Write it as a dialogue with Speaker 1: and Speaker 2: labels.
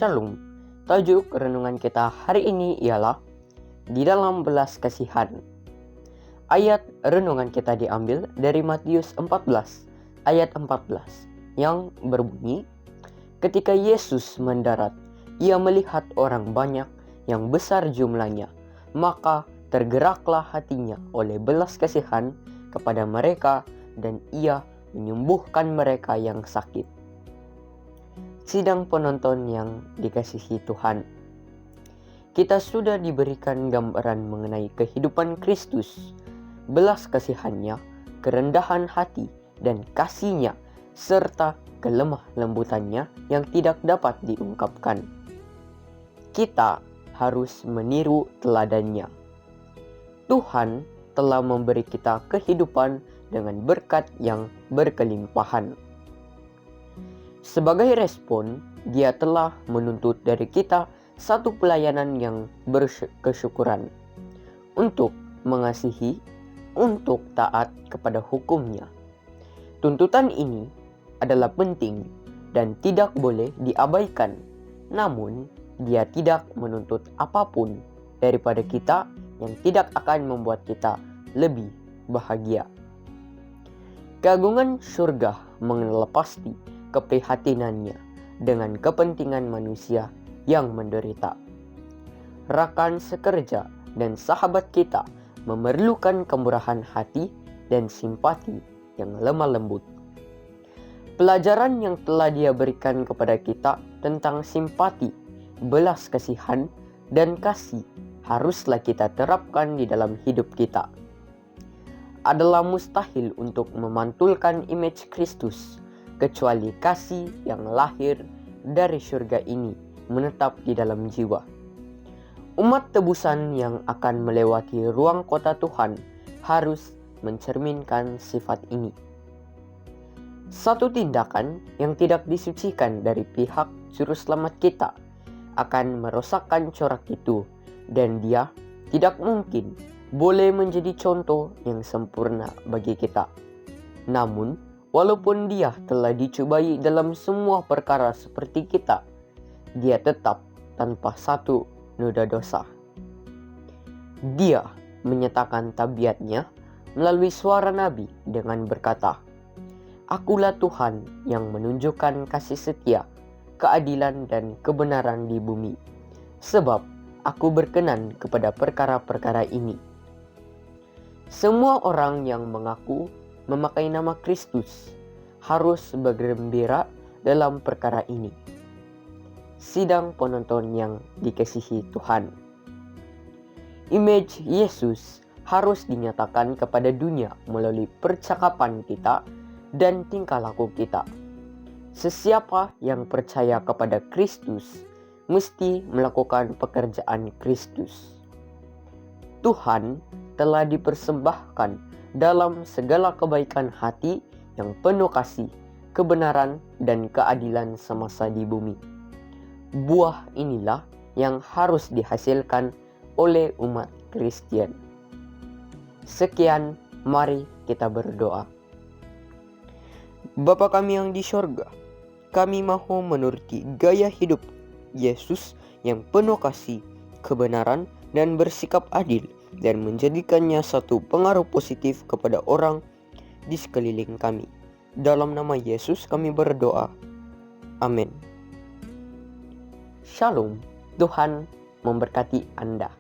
Speaker 1: Shalom. Tajuk renungan kita hari ini ialah di dalam belas kasihan. Ayat renungan kita diambil dari Matius 14 ayat 14 yang berbunyi, ketika Yesus mendarat, ia melihat orang banyak yang besar jumlahnya, maka tergeraklah hatinya oleh belas kasihan kepada mereka dan ia menyembuhkan mereka yang sakit. Sidang penonton yang dikasihi Tuhan, kita sudah diberikan gambaran mengenai kehidupan Kristus, belas kasihannya, kerendahan hati dan kasihnya, serta kelemah lembutannya yang tidak dapat diungkapkan. Kita harus meniru teladannya. Tuhan telah memberi kita kehidupan dengan berkat yang berkelimpahan. Sebagai respon, Dia telah menuntut dari kita satu pelayanan yang berkesyukuran, untuk mengasihi, untuk taat kepada hukum-Nya. Tuntutan ini adalah penting dan tidak boleh diabaikan, namun Dia tidak menuntut apapun daripada kita yang tidak akan membuat kita lebih bahagia. Keagungan surga mengenal pasti keprihatinannya dengan kepentingan manusia yang menderita. Rakan sekerja dan sahabat kita memerlukan kemurahan hati dan simpati yang lemah lembut. Pelajaran yang telah Dia berikan kepada kita tentang simpati, belas kasihan, dan kasih haruslah kita terapkan di dalam hidup kita. Adalah mustahil untuk memantulkan image Kristus kecuali kasih yang lahir dari surga ini menetap di dalam jiwa. Umat tebusan yang akan melewati ruang kota Tuhan harus mencerminkan sifat ini. Satu tindakan yang tidak disucikan dari pihak juru selamat kita akan merosakkan corak itu, dan dia tidak mungkin boleh menjadi contoh yang sempurna bagi kita. Namun, walaupun dia telah dicobai dalam semua perkara seperti kita, dia tetap tanpa satu noda dosa. Dia menyatakan tabiatnya melalui suara Nabi dengan berkata, "Akulah Tuhan yang menunjukkan kasih setia, keadilan dan kebenaran di bumi, sebab aku berkenan kepada perkara-perkara ini." Semua orang yang mengaku memakai nama Kristus harus bergembira dalam perkara ini. Sidang penonton yang dikasihi Tuhan, image Yesus harus dinyatakan kepada dunia melalui percakapan kita dan tingkah laku kita. Sesiapa yang percaya kepada Kristus mesti melakukan pekerjaan Kristus. Tuhan telah dipersembahkan dalam segala kebaikan hati yang penuh kasih, kebenaran, dan keadilan semasa di bumi. Buah inilah yang harus dihasilkan oleh umat Kristen. Sekian, mari kita berdoa. Bapa kami yang di sorga, kami mahu menuruti gaya hidup Yesus yang penuh kasih, kebenaran, dan bersikap adil, dan menjadikannya satu pengaruh positif kepada orang di sekeliling kami. Dalam nama Yesus kami berdoa. Amin. Shalom. Tuhan memberkati Anda.